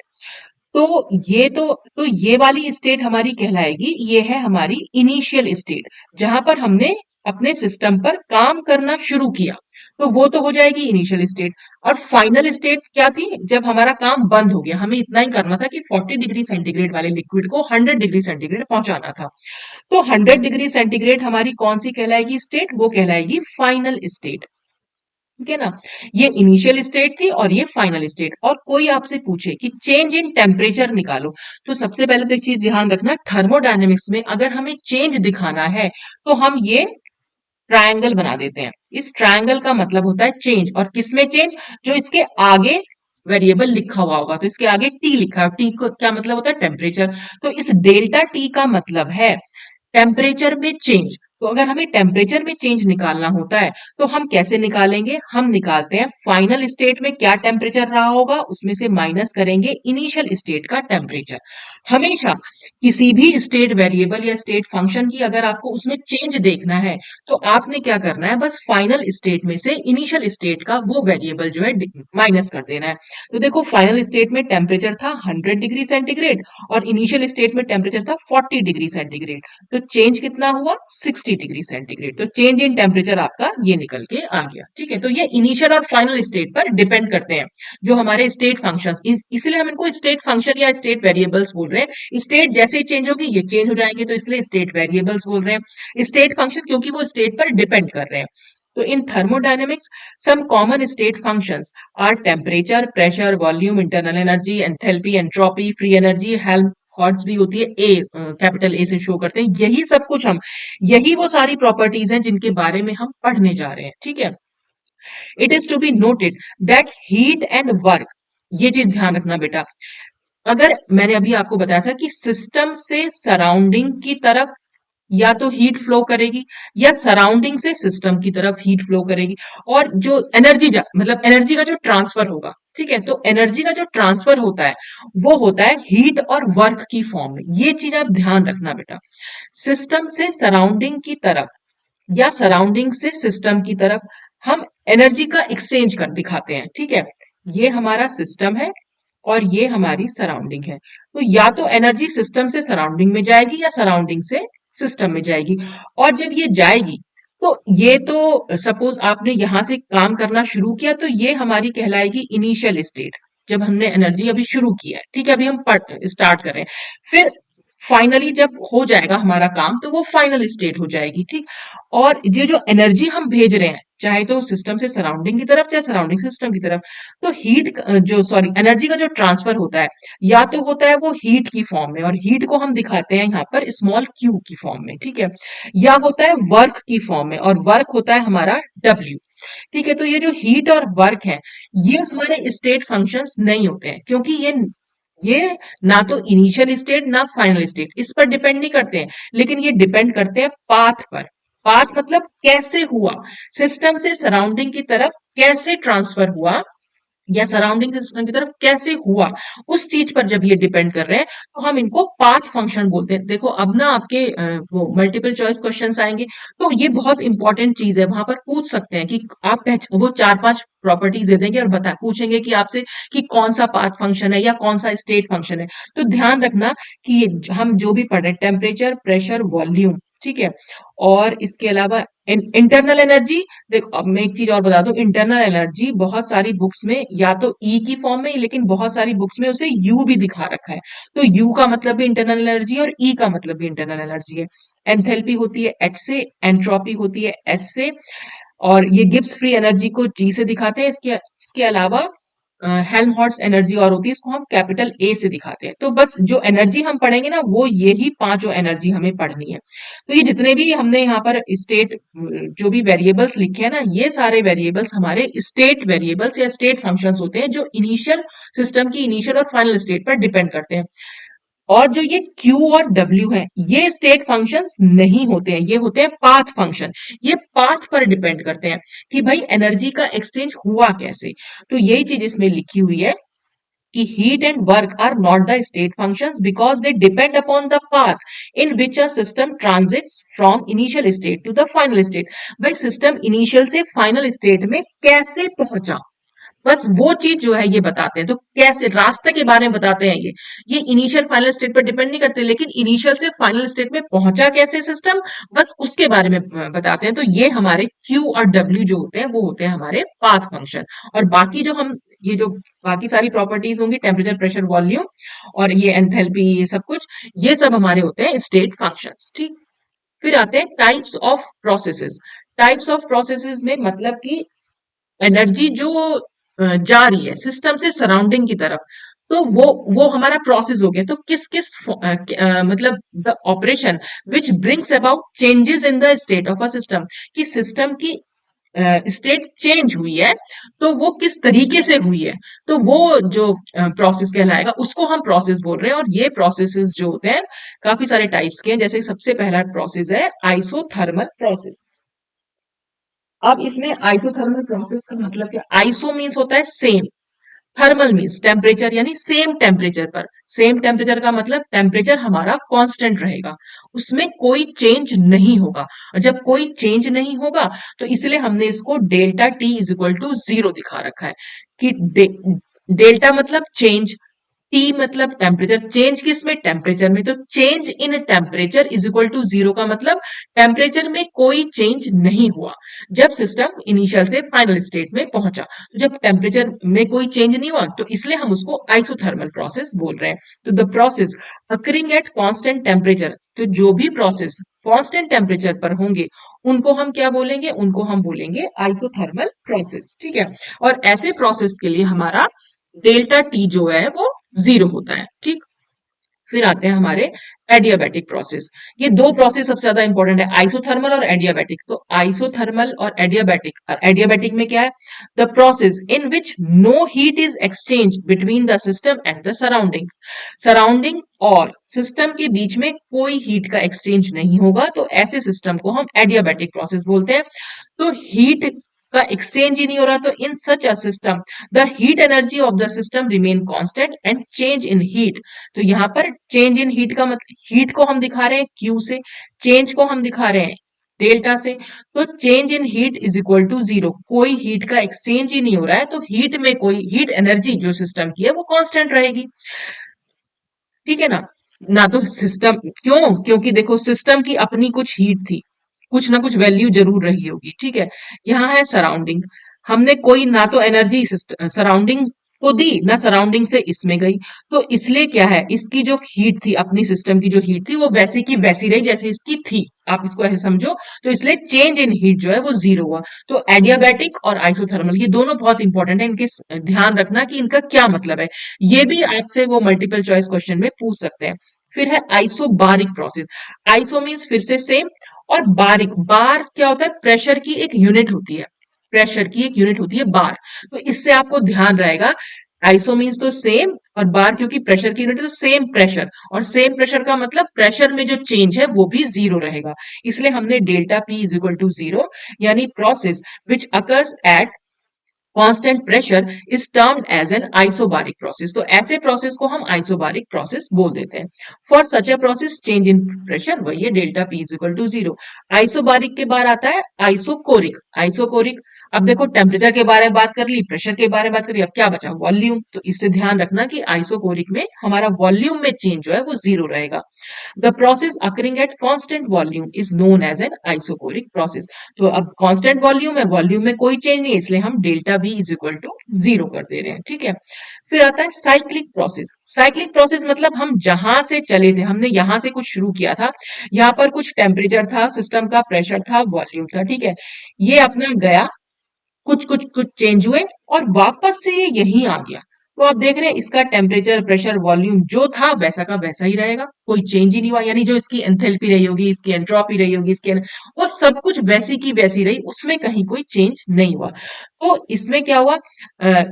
तो ये वाली स्टेट हमारी कहलाएगी, ये है हमारी इनिशियल स्टेट, जहां पर हमने अपने सिस्टम पर काम करना शुरू किया, तो वो तो हो जाएगी इनिशियल स्टेट। और फाइनल स्टेट क्या थी, जब हमारा काम बंद हो गया, हमें इतना ही करना था कि 40 डिग्री सेंटीग्रेड वाले लिक्विड को 100 डिग्री सेंटीग्रेड पहुंचाना था। तो 100 डिग्री सेंटीग्रेड हमारी कौन सी कहलाएगी स्टेट, वो कहलाएगी फाइनल स्टेट। ठीक है ना, ये इनिशियल स्टेट थी और ये फाइनल स्टेट। और कोई आपसे पूछे कि चेंज इन टेम्परेचर निकालो, तो सबसे पहले तो एक चीज ध्यान रखना, थर्मोडायनेमिक्स में अगर हमें चेंज दिखाना है तो हम ये ट्रायंगल बना देते हैं। इस ट्रायंगल का मतलब होता है चेंज, और किसमें चेंज, जो इसके आगे वेरिएबल लिखा हुआ होगा, तो इसके आगे टी लिखा है, टी को क्या मतलब होता है, टेम्परेचर। तो इस डेल्टा टी का मतलब है टेम्परेचर में चेंज। तो अगर हमें टेम्परेचर में चेंज निकालना होता है तो हम कैसे निकालेंगे, हम निकालते हैं फाइनल स्टेट में क्या टेम्परेचर रहा होगा उसमें से माइनस करेंगे इनिशियल स्टेट का टेम्परेचर। हमेशा किसी भी स्टेट वेरिएबल या स्टेट फंक्शन की अगर आपको उसमें चेंज देखना है तो आपने क्या करना है, बस फाइनल स्टेट में से इनिशियल स्टेट का वो वेरिएबल जो है माइनस कर देना है। तो देखो फाइनल स्टेट में टेम्परेचर था 100 डिग्री सेंटीग्रेड और इनिशियल स्टेट में टेम्परेचर था 40 डिग्री सेंटीग्रेड। तो चेंज कितना हुआ, 60 डिग्री सेंटीग्रेड। तो चेंज इन टेम्परेचर आपका ये निकल के आ गया। ठीक है, तो ये इनिशियल और फाइनल स्टेट पर डिपेंड करते हैं जो हमारे स्टेट फंक्शंस, इसलिए हम इनको स्टेट फंक्शन या स्टेट वेरिएबल्स बोल रहे हैं। स्टेट जैसे ही चेंज होगी ये चेंज हो जाएंगे, तो इसलिए स्टेट वेरिएबल्स बोल रहे हैं। स्टेट फंक्शन क्योंकि वो स्टेट पर डिपेंड कर रहे हैं। तो in thermodynamics some common state functions are temperature, pressure, volume, internal energy, enthalpy, entropy, free energy, Helmholtz भी होती है, ए कैपिटल ए से शो करते हैं। यही सब कुछ हम, यही वो सारी प्रॉपर्टीज हैं जिनके बारे में हम पढ़ने जा रहे हैं। ठीक है, it is to be noted that heat and work, ये चीज ध्यान रखना बेटा, अगर मैंने अभी आपको बताया था कि सिस्टम से सराउंडिंग की तरफ या तो हीट फ्लो करेगी या सराउंडिंग से सिस्टम की तरफ हीट फ्लो करेगी, और जो एनर्जी मतलब एनर्जी का जो ट्रांसफर होगा, ठीक है, तो एनर्जी का जो ट्रांसफर होता है वो होता है हीट और वर्क की फॉर्म में। ये चीज आप ध्यान रखना बेटा, सिस्टम से सराउंडिंग की तरफ या सराउंडिंग से सिस्टम की तरफ हम एनर्जी का एक्सचेंज कर दिखाते हैं, ठीक है। ये हमारा सिस्टम है और ये हमारी सराउंडिंग है, तो या तो एनर्जी सिस्टम से सराउंडिंग में जाएगी या सराउंडिंग से सिस्टम में जाएगी। और जब ये जाएगी तो ये तो सपोज आपने यहां से काम करना शुरू किया तो ये हमारी कहलाएगी इनिशियल स्टेट, जब हमने एनर्जी अभी शुरू किया है, ठीक है, अभी हम स्टार्ट कर रहे हैं। फिर फाइनली जब हो जाएगा हमारा काम तो वो फाइनल स्टेट हो जाएगी, ठीक। और ये जो एनर्जी हम भेज रहे हैं, चाहे तो सिस्टम से सराउंडिंग की तरफ चाहे सराउंडिंग सिस्टम की तरफ, तो हीट जो सॉरी एनर्जी का जो ट्रांसफर होता है या तो होता है वो हीट की फॉर्म में, और हीट को हम दिखाते हैं यहाँ पर स्मॉल क्यू की फॉर्म में, ठीक है, या होता है वर्क की फॉर्म में, और वर्क होता है हमारा डब्ल्यू, ठीक है। तो ये जो हीट और वर्क है ये हमारे स्टेट फंक्शंस नहीं होते हैं, क्योंकि ये ना तो इनिशियल स्टेट ना फाइनल स्टेट इस पर डिपेंड नहीं करते हैं, लेकिन ये डिपेंड करते हैं पाथ पर। पाथ मतलब कैसे हुआ, सिस्टम से सराउंडिंग की तरफ कैसे ट्रांसफर हुआ या सराउंडिंग सिस्टम की तरफ कैसे हुआ, उस चीज पर जब ये डिपेंड कर रहे हैं तो हम इनको पाथ फंक्शन बोलते हैं। देखो अब ना आपके वो मल्टीपल चॉइस क्वेश्चंस आएंगे, तो ये बहुत इंपॉर्टेंट चीज है, वहां पर पूछ सकते हैं कि आप वो चार पांच प्रॉपर्टीज दे देंगे और बता पूछेंगे कि आपसे कि कौन सा पाथ फंक्शन है या कौन सा स्टेट फंक्शन है। तो ध्यान रखना कि हम जो भी पढ़ रहे हैं टेम्परेचर प्रेशर वॉल्यूम, ठीक है, और इसके अलावा इंटरनल एनर्जी। देखो अब मैं एक चीज और बता दूं, इंटरनल एनर्जी बहुत सारी बुक्स में या तो ई की फॉर्म में, लेकिन बहुत सारी बुक्स में उसे यू भी दिखा रखा है, तो यू का मतलब भी इंटरनल एनर्जी और ई का मतलब भी इंटरनल एनर्जी है। एंथैल्पी होती है एच से, एंट्रोपी होती है एस से, और ये गिब्स फ्री एनर्जी को जी से दिखाते हैं। इसके अलावा हेल्महोल्ट्ज एनर्जी और होती है, इसको हम कैपिटल ए से दिखाते हैं। तो बस जो एनर्जी हम पढ़ेंगे ना वो यही पांचों एनर्जी हमें पढ़नी है। तो ये जितने भी हमने यहाँ पर स्टेट जो भी वेरिएबल्स लिखे हैं ना, ये सारे वेरिएबल्स हमारे स्टेट वेरिएबल्स या स्टेट फंक्शंस होते हैं, जो इनिशियल सिस्टम की इनिशियल और फाइनल स्टेट पर डिपेंड करते हैं। और जो ये Q और W है ये स्टेट फंक्शंस नहीं होते हैं, ये होते हैं पाथ फंक्शन। ये पाथ पर डिपेंड करते हैं कि भाई एनर्जी का एक्सचेंज हुआ कैसे। तो यही चीज इसमें लिखी हुई है कि heat and work are not the state functions because they depend upon the path in which a system transits from initial state to the final state। भाई सिस्टम इनिशियल से फाइनल स्टेट में कैसे पहुंचा, बस वो चीज जो है ये बताते हैं। तो कैसे रास्ते के बारे में बताते हैं, ये इनिशियल फाइनल स्टेट पर डिपेंड नहीं करते, लेकिन इनिशियल से फाइनल स्टेट में पहुंचा कैसे सिस्टम, बस उसके बारे में बताते हैं। तो ये हमारे क्यू और डब्ल्यू जो होते हैं वो होते हैं हमारे पाथ फंक्शन। और बाकी जो हम ये जो बाकी सारी प्रॉपर्टीज होंगी टेम्परेचर प्रेशर वॉल्यूम और ये एंथैल्पी ये सब कुछ, ये सब हमारे होते हैं स्टेट फंक्शंस, ठीक। फिर आते हैं types of processes. Types of processes में मतलब कि एनर्जी जो जा रही है सिस्टम से सराउंडिंग की तरफ, तो वो हमारा प्रोसेस हो गया। तो किस किस मतलब the operation which brings about changes in the state of a system, कि सिस्टम की स्टेट चेंज हुई है तो वो किस तरीके से हुई है, तो वो जो प्रोसेस कहलाएगा उसको हम प्रोसेस बोल रहे हैं। और ये प्रोसेसेस जो होते हैं काफी सारे टाइप्स के हैं, जैसे सबसे पहला प्रोसेस है आइसोथर्मल प्रोसेस। अब इसमें आइसोथर्मल प्रोसेस का मतलब क्या, आइसो मीन्स होता है सेम, थर्मल मीन्स टेम्परेचर यानी सेम टेम्परेचर पर। सेम टेम्परेचर का मतलब टेम्परेचर हमारा कांस्टेंट रहेगा, उसमें कोई चेंज नहीं होगा। और जब कोई चेंज नहीं होगा तो इसलिए हमने इसको delta T is equal to zero दिखा रखा है कि डेल्टा मतलब चेंज, टी मतलब टेम्परेचर, चेंज किस में, टेम्परेचर में। तो change in temperature is equal to zero का मतलब टेम्परेचर में कोई चेंज नहीं हुआ जब सिस्टम इनिशियल से फाइनल स्टेट में पहुंचा। तो जब टेम्परेचर में कोई चेंज नहीं हुआ तो इसलिए हम उसको आइसोथर्मल प्रोसेस बोल रहे हैं। तो the process occurring at constant temperature, तो जो भी प्रोसेस कांस्टेंट टेम्परेचर पर होंगे उनको हम क्या बोलेंगे, उनको हम बोलेंगे आइसोथर्मल प्रोसेस, ठीक है। और ऐसे प्रोसेस के लिए हमारा डेल्टा टी जो है वो जीरो होता है, ठीक। फिर आते हैं हमारे एडियाबैटिक प्रोसेस। ये दो प्रोसेस सबसे ज्यादा इंपॉर्टेंट है, आइसोथर्मल और एडियाबैटिक। तो आइसोथर्मल और एडियाबैटिक, एडियाबैटिक में क्या है, the process in which no heat is exchange between the system and the surrounding. Surrounding और सिस्टम के बीच में कोई हीट का एक्सचेंज नहीं होगा, तो ऐसे सिस्टम को हम एडियाबैटिक प्रोसेस बोलते हैं। तो हीट का एक्सचेंज ही नहीं हो रहा, तो in such a system the heat energy of the system remain constant and change in heat. तो यहाँ पर चेंज इन हीट का मतलब, हीट को हम दिखा रहे हैं क्यू से, चेंज को हम दिखा रहे हैं डेल्टा से। तो change in heat is equal to zero, कोई हीट का एक्सचेंज ही नहीं हो रहा है, तो हीट में कोई हीट एनर्जी जो सिस्टम की है वो कांस्टेंट रहेगी। ठीक है ना। ना तो सिस्टम, क्यों, क्योंकि देखो सिस्टम की अपनी कुछ हीट थी, कुछ ना कुछ वैल्यू जरूर रही होगी, ठीक है। यहाँ है सराउंडिंग, हमने कोई ना तो एनर्जी सराउंडिंग को दी, ना सराउंडिंग से इसमें गई, तो इसलिए क्या है, इसकी जो हीट थी, अपनी सिस्टम की जो हीट थी वो वैसी की वैसी रही जैसे इसकी थी, आप इसको ऐसे समझो। तो इसलिए चेंज इन हीट जो है वो जीरो हुआ। तो एडियाबैटिक और आइसोथर्मल ये दोनों बहुत इंपॉर्टेंट है, इनके ध्यान रखना कि इनका क्या मतलब है। ये भी आपसे वो मल्टीपल चॉइस क्वेश्चन में पूछ सकते हैं। फिर है आइसोबारिक प्रोसेस। आइसो मीन्स फिर से सेम, और बारिक, बार क्या होता है, प्रेशर की एक यूनिट होती है, प्रेशर की एक यूनिट होती है बार। तो इससे आपको ध्यान रहेगा, आइसो मीन्स तो सेम, और बार क्योंकि प्रेशर की यूनिट है तो सेम प्रेशर, और सेम प्रेशर का मतलब प्रेशर में जो चेंज है वो भी जीरो रहेगा। इसलिए हमने delta P is equal to zero, यानी process which occurs at constant pressure is termed as an isobaric process. तो ऐसे प्रोसेस को हम आइसोबारिक प्रोसेस बोल देते हैं। For such a process change in pressure, वही है delta P is equal to zero. Isobaric के बाद आता है आइसोकोरिक। आइसोकोरिक, अब देखो टेम्परेचर के बारे में बात कर ली, प्रेशर के बारे में बात करी, अब क्या बचा, वॉल्यूम। तो इससे ध्यान रखना कि आइसोकोरिक में हमारा वॉल्यूम में चेंज जो है वो जीरो रहेगा। The process occurring at constant volume is known as an isochoric process. तो अब कांस्टेंट वॉल्यूम है, वॉल्यूम में कोई चेंज नहीं है, इसलिए हम delta V is equal to zero कर दे रहे हैं, ठीक है। फिर आता है साइक्लिक प्रोसेस। साइक्लिक प्रोसेस मतलब हम जहां से चले थे, हमने यहां से कुछ शुरू किया था, यहाँ पर कुछ टेम्परेचर था, सिस्टम का प्रेशर था, वॉल्यूम था, ठीक है। ये अपना गया, कुछ कुछ कुछ चेंज हुए, और वापस से ये यहीं आ गया। तो आप देख रहे हैं इसका टेम्परेचर, प्रेशर, वॉल्यूम जो था वैसा का वैसा ही रहेगा, कोई चेंज ही नहीं हुआ। यानी जो इसकी एंथैल्पी रही होगी, इसकी एंट्रोपी रही होगी, इसकी वो सब कुछ वैसी की वैसी रही, उसमें कहीं कोई चेंज नहीं हुआ। तो इसमें क्या हुआ,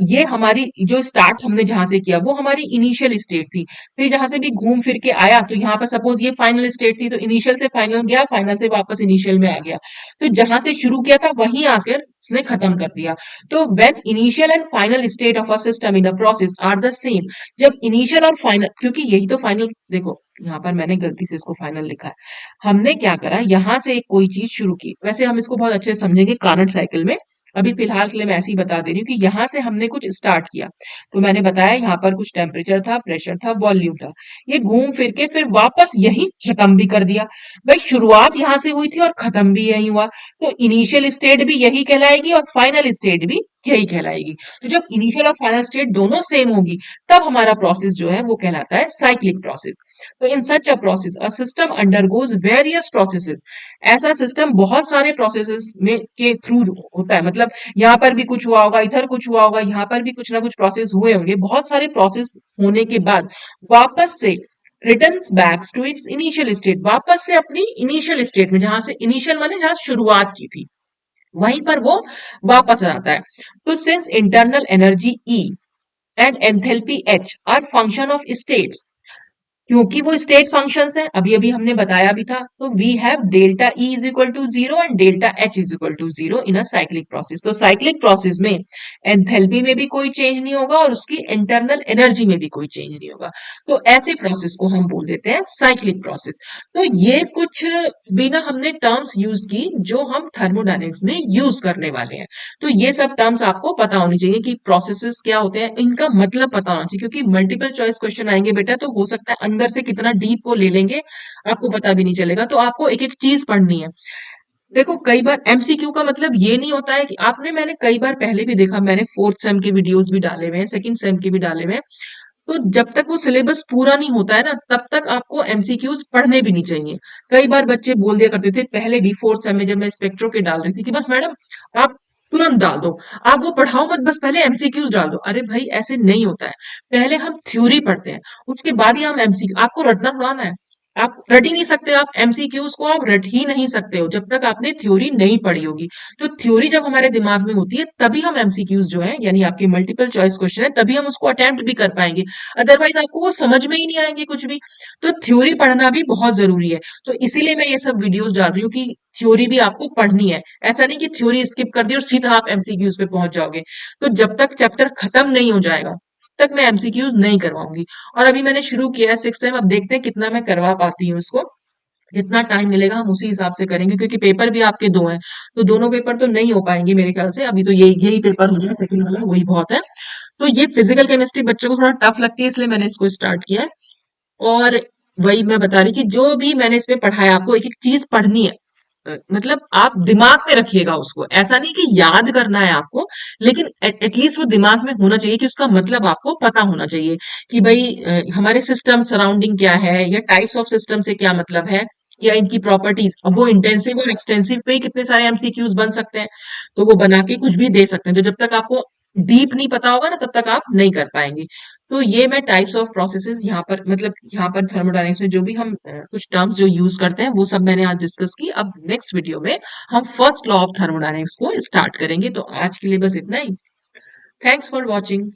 ये हमारी जो स्टार्ट हमने जहां से किया वो हमारी इनिशियल स्टेट थी। फिर जहां से भी घूम फिर के आया, तो यहाँ पर सपोज ये फाइनल स्टेट थी, तो इनिशियल से फाइनल गया, फाइनल से वापस इनिशियल में आ गया। तो जहां से शुरू किया था वहीं आकर इसने खत्म कर दिया। तो when initial and final state of a system in a process are the same, जब इनिशियल और फाइनल, क्योंकि यही तो फाइनल, देखो यहाँ पर मैंने गलती से इसको फाइनल लिखा है, हमने क्या करा, यहां से एक कोई चीज शुरू की, वैसे हम इसको बहुत अच्छे से समझेंगे कार्नट साइकिल में, अभी फिलहाल के लिए मैं ऐसे ही बता दे रही हूँ कि यहां से हमने कुछ स्टार्ट किया। तो मैंने बताया यहाँ पर कुछ टेम्परेचर था, प्रेशर था, वॉल्यूम था, ये घूम फिर के फिर वापस यही खत्म भी कर दिया। भाई शुरुआत यहां से हुई थी और खत्म भी यही हुआ, तो इनिशियल स्टेट भी यही कहलाएगी और फाइनल स्टेट भी यही कहलाएगी। तो जब इनिशियल और फाइनल स्टेट दोनों सेम होगी, तब हमारा प्रोसेस जो है वो कहलाता है साइक्लिक प्रोसेस। तो in such a process a system undergoes various processes. ऐसा सिस्टम बहुत सारे प्रोसेसेस में के थ्रू होता है, मतलब यहाँ पर भी कुछ हुआ होगा, इधर कुछ हुआ होगा, यहाँ पर भी कुछ ना कुछ प्रोसेस हुए होंगे, बहुत सारे प्रोसेस होने के बाद वापस से returns back to its initial state, वापस से अपनी इनिशियल स्टेट में, जहां से इनिशियल माने जहां शुरुआत की थी वहीं पर वो वापस आ जाता है। तो since internal energy E and enthalpy H R function of states, क्योंकि वो स्टेट फंक्शंस हैं, अभी अभी हमने बताया भी था, तो we have delta E is equal to zero and delta H is equal to zero in a cyclic process. तो साइक्लिक प्रोसेस में एंथैल्पी में भी कोई चेंज नहीं होगा और उसकी इंटरनल एनर्जी में भी कोई चेंज नहीं होगा। तो ऐसे प्रोसेस को हम बोल देते हैं साइक्लिक प्रोसेस। तो ये कुछ बिना हमने टर्म्स यूज की जो हम थर्मोडायनेमिक्स में यूज करने वाले हैं। तो ये सब टर्म्स आपको पता होनी चाहिए कि प्रोसेसेस क्या होते हैं, इनका मतलब पता होना चाहिए, क्योंकि मल्टीपल चॉइस क्वेश्चन आएंगे बेटा, तो हो सकता है अंदर से कितना डीप वो ले लेंगे आपको पता भी नहीं चलेगा। तो आपको एक एक चीज पढ़नी है। देखो कई बार एमसीक्यू का मतलब ये नहीं होता है कि आपने, मैंने कई बार पहले भी देखा, मैंने फोर्थ सेम के वीडियोस भी डाले हुए हैं, सेकंड सेम के भी डाले हुए हैं। तो जब तक वो सिलेबस पूरा नहीं होता है ना, तब तक आपको एमसीक्यूज पढ़ने भी नहीं चाहिए। कई बार बच्चे बोल दिया करते थे पहले भी, फोर्थ सेम में जब मैं स्पेक्ट्रो के डाल रही थी, कि बस मैडम आप तुरंत डाल दो, आप वो पढ़ाओ मत, बस पहले एमसीक्यूज डाल दो। अरे भाई ऐसे नहीं होता है, पहले हम थ्योरी पढ़ते हैं, उसके बाद ही हम एमसीक्यू, आपको रटना थोड़ा ना है। आप रट ही नहीं सकते, आप एमसीक्यूज को आप रट ही नहीं सकते हो जब तक आपने थ्योरी नहीं पढ़ी होगी। तो थ्योरी जब हमारे दिमाग में होती है तभी हम एमसीक्यूज जो है यानी आपके मल्टीपल चॉइस क्वेश्चन है तभी हम उसको अटेम्प्ट भी कर पाएंगे, अदरवाइज आपको वो समझ में ही नहीं आएंगे कुछ भी। तो थ्योरी पढ़ना भी बहुत जरूरी है। तो इसीलिए मैं ये सब वीडियोस डाल रही हूँ कि थ्योरी भी आपको पढ़नी है। ऐसा नहीं कि थ्योरी स्किप कर दी और सीधा आप एमसीक्यूज पे पहुंच जाओगे। तो जब तक चैप्टर खत्म नहीं हो जाएगा तब तक मैं एमसीक्यूज नहीं करवाऊंगी। और अभी मैंने शुरू किया है 6 सेम, अब देखते हैं कितना मैं करवा पाती हूँ इसको। जितना टाइम मिलेगा हम उसी हिसाब से करेंगे, क्योंकि पेपर भी आपके 2 हैं। तो दोनों पेपर तो नहीं हो पाएंगे मेरे ख्याल से, अभी तो यही यही पेपर हो जाए सेकंड वाला वही बहुत है। तो ये फिजिकल केमिस्ट्री बच्चों को थोड़ा टफ लगती है इसलिए मैंने इसको स्टार्ट किया है। और वही मैं बता रही कि जो भी मैंने इसमें पढ़ाया आपको एक एक चीज पढ़नी है। मतलब आप दिमाग में रखिएगा उसको, ऐसा नहीं कि याद करना है आपको, लेकिन एटलीस्ट वो दिमाग में होना चाहिए कि उसका मतलब आपको पता होना चाहिए कि भाई हमारे सिस्टम सराउंडिंग क्या है या टाइप्स ऑफ सिस्टम से क्या मतलब है, या इनकी प्रॉपर्टीज। अब वो इंटेंसिव और एक्सटेंसिव पे ही कितने सारे एमसीक्यूज बन सकते हैं, तो वो बना के कुछ भी दे सकते हैं। तो जब तक आपको डीप नहीं पता होगा ना तब तक आप नहीं कर पाएंगे। तो ये मैं टाइप्स ऑफ प्रोसेसेस यहाँ पर मतलब यहाँ पर थर्मोडायनेमिक्स में जो भी हम कुछ टर्म्स जो यूज करते हैं वो सब मैंने आज डिस्कस की। अब नेक्स्ट वीडियो में हम फर्स्ट लॉ ऑफ थर्मोडायनेमिक्स को स्टार्ट करेंगे। तो आज के लिए बस इतना ही। Thanks for watching.